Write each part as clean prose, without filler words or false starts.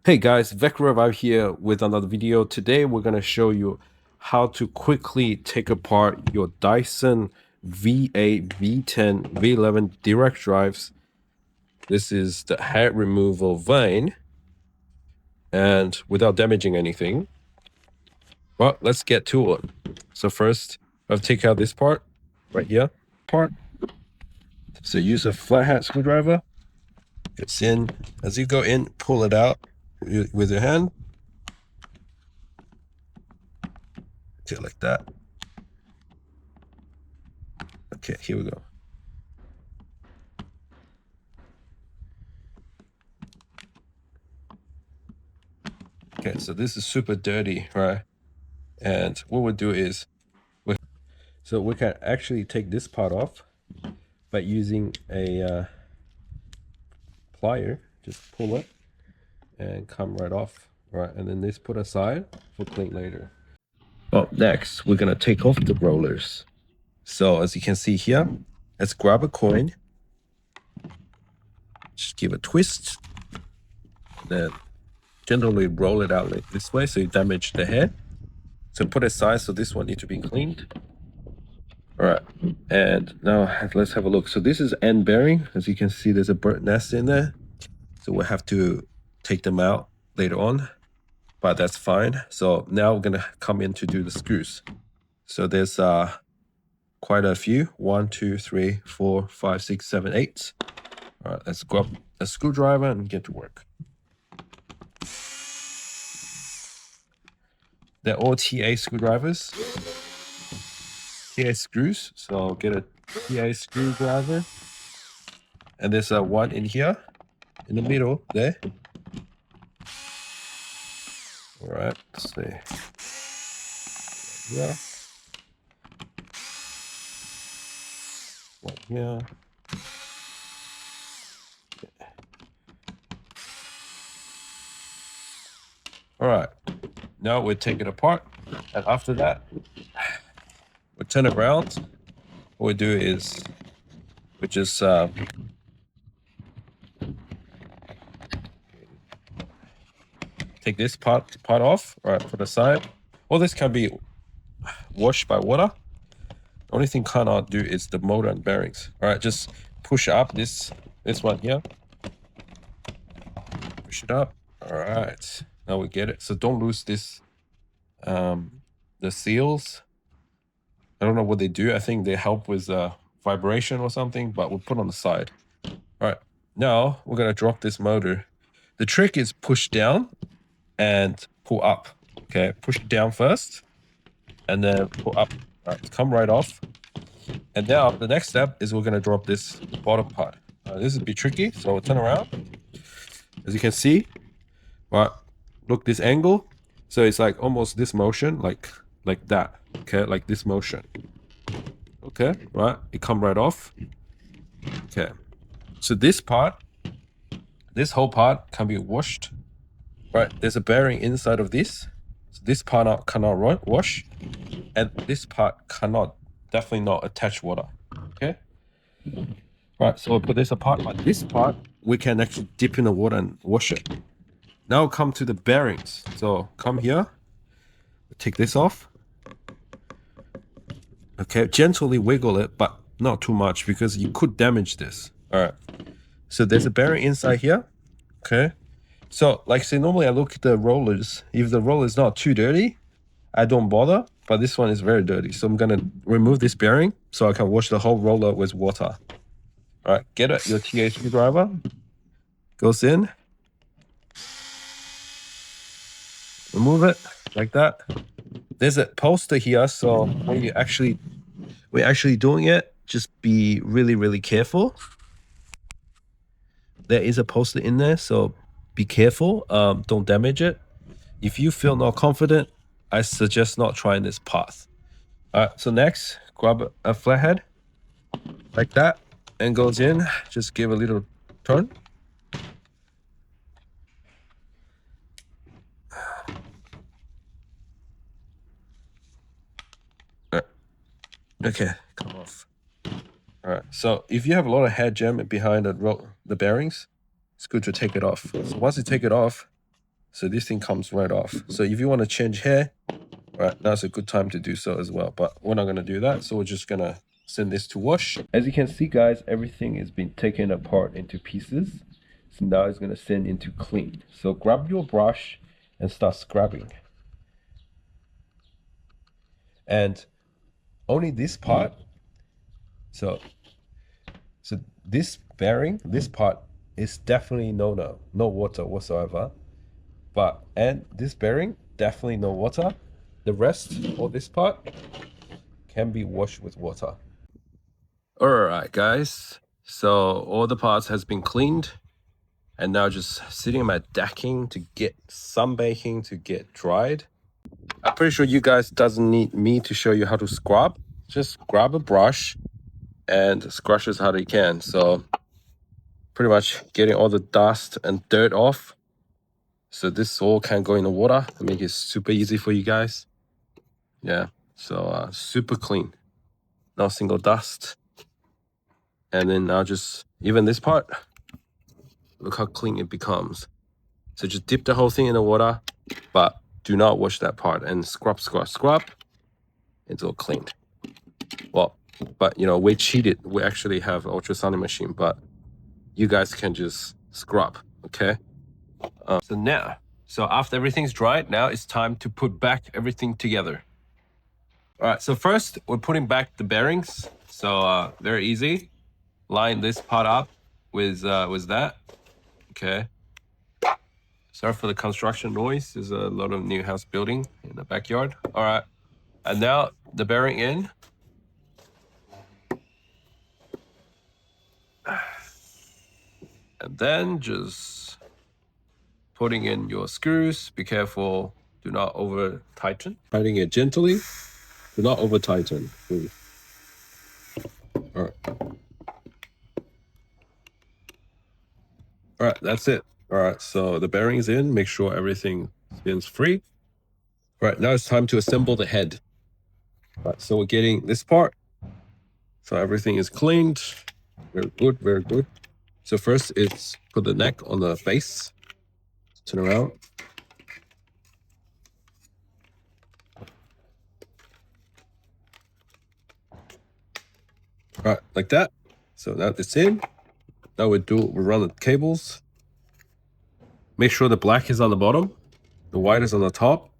Hey guys, Vecrevive here with another video. Today we're going to show you how to quickly take apart your Dyson V8, V10, V11 direct drives. This is the head removal vane and without damaging anything. Well, let's get to it. So first, I'll take out this part right here. So use a flathead screwdriver. It's in. As you go in, pull it out with your hand. Okay, like that. Okay, here we go. Okay, so this is super dirty, right? And what we'll do is, we can actually take this part off by using a plier. Just pull it and come right off, right? And then this put aside for clean later. Well, next we're gonna take off the rollers. So as you can see here, let's grab a coin, just give a twist, then gently roll it out like this way so you damage the head. So put it aside, so this one needs to be cleaned. All right, and now let's have a look. So this is end bearing. As you can see, there's a bird nest in there. So we'll have to take them out later on, but that's fine. So now we're gonna come in to do the screws. So there's quite a few. 1, 2, 3, 4, 5, 6, 7, 8. All right, let's grab a screwdriver and get to work. They're all T8 screwdrivers. T8 screws. So get a T8 screwdriver. And there's one in here, in the middle there. All right, let's see. Yeah. One here. All right, now we take it apart, and after that, we turn it around. What we do is we just take this part off, right, for the side. All this can be washed by water. The only thing cannot do is the motor and bearings. All right, just push up this one here. Push it up. All right, now we get it. So don't lose this, the seals. I don't know what they do. I think they help with vibration or something, but we'll put on the side. All right, now we're gonna drop this motor. The trick is push down and pull up. Okay, push it down first and then pull up. All right, come right off. And now the next step is we're gonna drop this bottom part. This is a bit tricky, so we'll turn around. As you can see, right, look this angle. So it's like almost this motion, like that. Okay, like this motion. Okay, right, it come right off. Okay, so this part, this whole part can be washed. Right, there's a bearing inside of this. So this part cannot wash, and this part cannot, definitely not attach water. Okay. Right, so we'll put this apart. But this part, we can actually dip in the water and wash it. Now come to the bearings. So come here, take this off. Okay, gently wiggle it, but not too much because you could damage this. All right. So there's a bearing inside here. Okay. So like I say, normally I look at the rollers. If the roller is not too dirty, I don't bother. But this one is very dirty. So I'm gonna remove this bearing so I can wash the whole roller with water. All right, get it, your T8 screwdriver. Goes in. Remove it like that. There's a poster here, so when we're actually doing it, just be really, really careful. There is a poster in there, so be careful. Don't damage it. If you feel not confident, I suggest not trying this path. All right, so next, grab a flathead like that and goes in. Just give a little turn. Okay, come off. All right, so if you have a lot of head jam behind the bearings, it's good to take it off. So once you take it off, So this thing comes right off. So if you want to change hair, right, now's a good time to do so as well. But we're not going to do that. So we're just going to send this to wash. As you can see, guys, everything has been taken apart into pieces. So now it's going to send into clean. So grab your brush and start scrubbing. And only this part. So this bearing, this part is definitely no water whatsoever. And this bearing, definitely no water. The rest, or this part, can be washed with water. All right, guys. So all the parts has been cleaned, and now just sitting in my decking to get sunbaking to get dried. I'm pretty sure you guys doesn't need me to show you how to scrub. Just grab a brush and scratch as hard as you can. So pretty much getting all the dust and dirt off. So this all can go in the water and make it super easy for you guys. Yeah, so super clean. No single dust. And then now just, even this part, look how clean it becomes. So just dip the whole thing in the water, but do not wash that part, and scrub. It's all cleaned. Well, but you know, we cheated. We actually have ultrasonic machine, but you guys can just scrub, okay? So after everything's dried, now it's time to put back everything together. All right, so first we're putting back the bearings. So very easy. Line this part up with that. Okay. Sorry for the construction noise. There's a lot of new house building in the backyard. All right, and now the bearing in. And then just putting in your screws. Be careful, do not over tighten. Tightening it gently, do not over tighten. All right. All right, that's it. All right, so the bearing's in. Make sure everything spins free. All right, now it's time to assemble the head. All right, so we're getting this part. So everything is cleaned. Very good, very good. So first it's put the neck on the base. Turn around. All right, like that. So now it's in. Now we run the cables. Make sure the black is on the bottom, the white is on the top.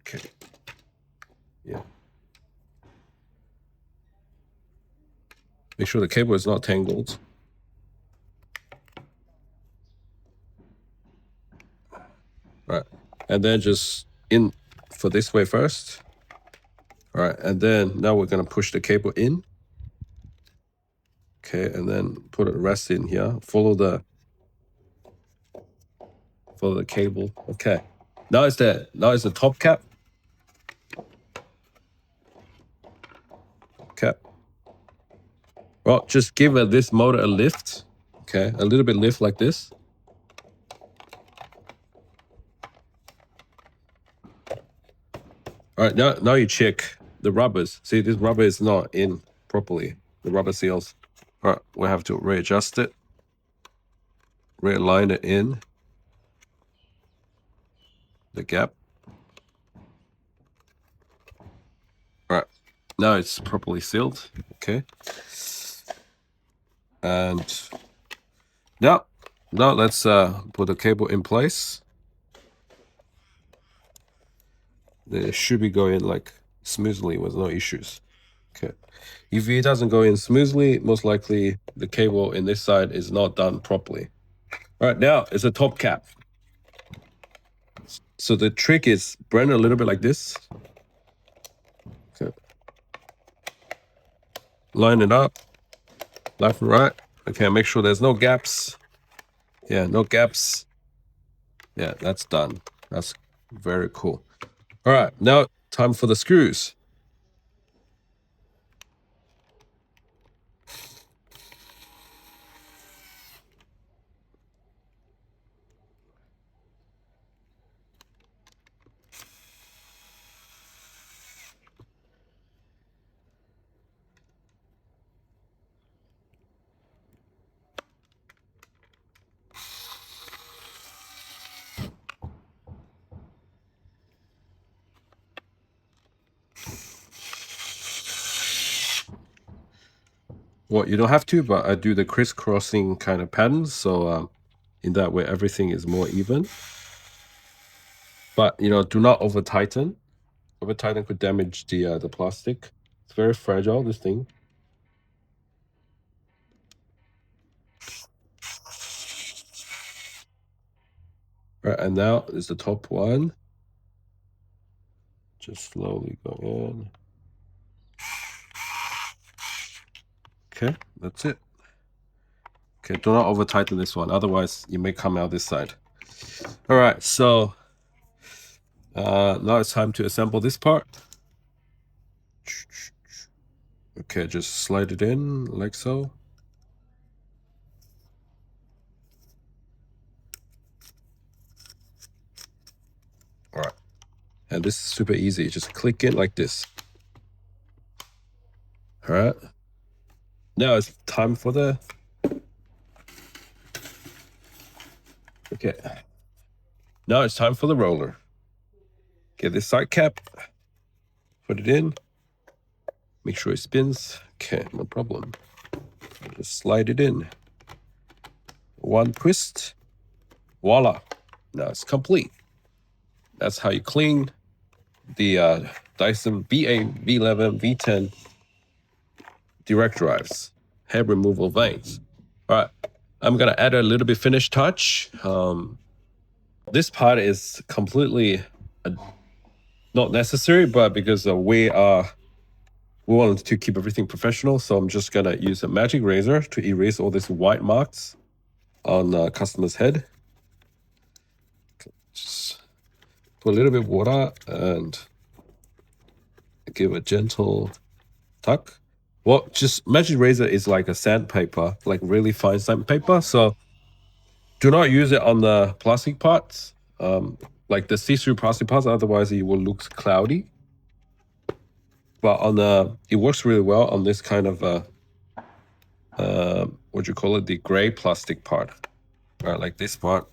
Okay. Yeah. Make sure the cable is not tangled. All right, and then just in for this way first. All right, and then now we're gonna push the cable in. Okay, and then put a rest in here. Follow the cable. Okay. Now it's the top cap. Cap. Well, just give this motor a lift. Okay, a little bit lift like this. All right, now you check the rubbers. See, this rubber is not in properly. The rubber seals. All right, we have to readjust it. Realign it in the gap. All right, now it's properly sealed. Okay. And now let's put the cable in place. It should be going like smoothly with no issues. Okay. If it doesn't go in smoothly, most likely the cable in this side is not done properly. All right, now it's a top cap. So the trick is bend a little bit like this. Okay. Line it up, left and right. Okay, make sure there's no gaps. Yeah, no gaps. Yeah, that's done. That's very cool. All right, now time for the screws. Well, you don't have to, but I do the crisscrossing kind of patterns, so in that way everything is more even. But do not over tighten. Over tighten could damage the plastic. It's very fragile, this thing. Right, and now is the top one. Just slowly go in. Okay, that's it. Okay, do not over tighten this one, otherwise you may come out this side. All right, so now it's time to assemble this part. Okay, just slide it in like so. All right, and this is super easy. Just click it like this. All right, now it's time for the now it's time for the roller. Get this side cap, put it in, make sure it spins. Okay, no problem. Just slide it in. One twist, voila. Now it's complete. That's how you clean the Dyson V8, V11, V10 Direct-Drives, head removal vanes. All right, I'm gonna add a little bit finish touch. This part is completely not necessary, but because we want to keep everything professional, so I'm just gonna use a magic razor to erase all these white marks on customer's head. Just put a little bit of water and give a gentle tuck. Well, just magic razor is like a sandpaper, like really fine sandpaper. So do not use it on the plastic parts, like the see-through plastic parts. Otherwise, it will look cloudy. But it works really well on this kind of what you call it, the gray plastic part, right? Like this part.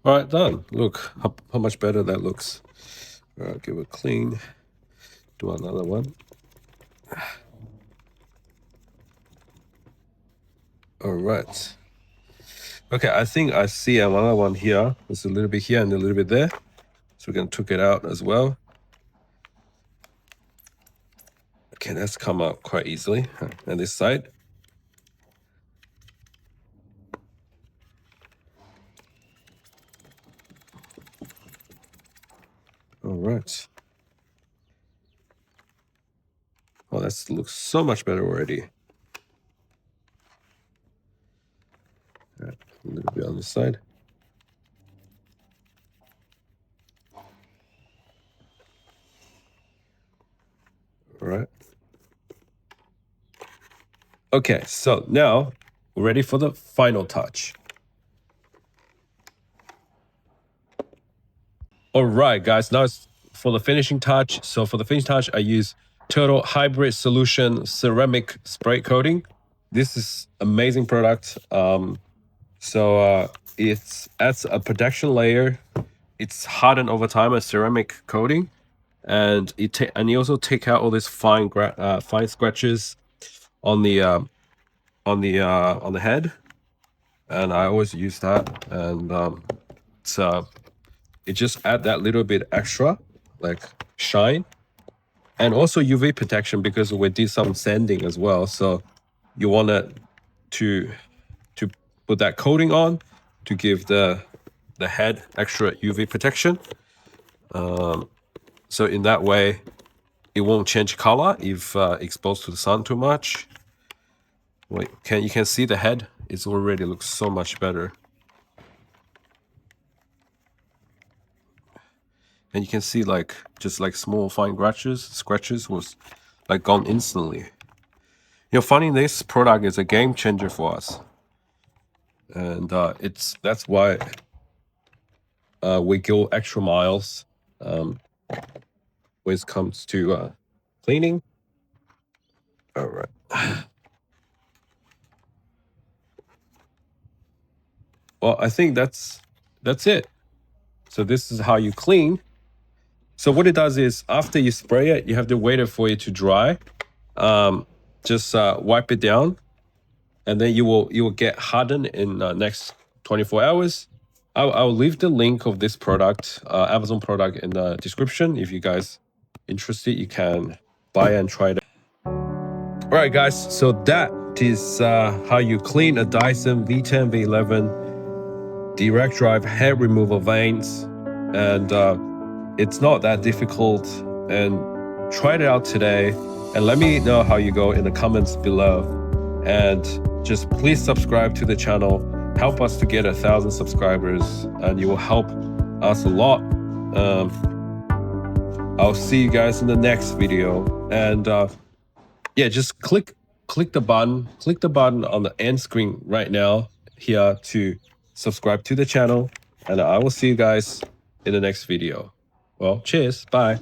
All right, done. Look how much better that looks. All right, give it a clean. Do another one. All right. Okay, I think I see another one here. There's a little bit here and a little bit there. So we're going to take it out as well. Okay, that's come out quite easily. And this side. All right. Oh, that looks so much better already. All right, a little bit on this side. All right. Okay, so now we're ready for the final touch. All right, guys, now it's for the finishing touch. So for the finishing touch, I use Turtle Hybrid Solution Ceramic Spray Coating. This is amazing product. It adds a protection layer. It's hardened over time, a ceramic coating, and you also take out all these fine scratches on the head, and I always use that. And it just add that little bit extra, like shine, and also UV protection because we did some sanding as well. So you want to put that coating on to give the head extra UV protection. So in that way, it won't change color if exposed to the sun too much. Wait, you can see the head? It already looks so much better. And you can see just small fine scratches was like gone instantly. Finding this product is a game changer for us. And that's why we go extra miles when it comes to cleaning. All right. well, I think that's it. So this is how you clean. So what it does is after you spray it, you have to wait for it to dry. Just wipe it down, and then you will get hardened in next 24 hours. I'll leave the link of this product, Amazon product, in the description. If you guys interested, you can buy and try it. All right, guys. So that is how you clean a Dyson V10 V11 Direct-Drive head removal vanes, and it's not that difficult. And try it out today, and let me know how you go in the comments below. And just please subscribe to the channel. Help us to get 1,000 subscribers, and you will help us a lot. I'll see you guys in the next video. And yeah, just click the button. Click the button on the end screen right now here to subscribe to the channel. And I will see you guys in the next video. Well, cheers. Bye.